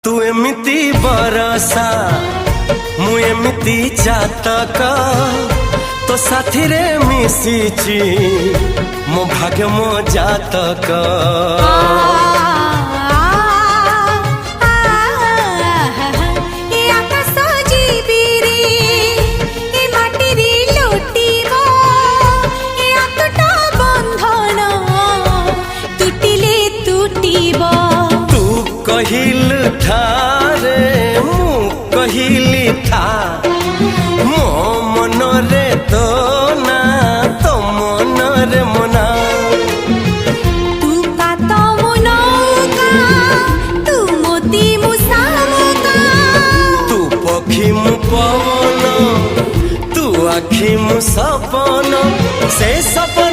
तू एमिति बरसा मु एमिति चातक तो साथी रे मिशिची मो भाग्य मो जातक। कहिल थारे मु कहिली था मो मन रे तो ना तो मन रे मना। तू का तो मुनौका तू मोती मुसामुका तू पखी मु पवन तू आखी मु सपन से सपन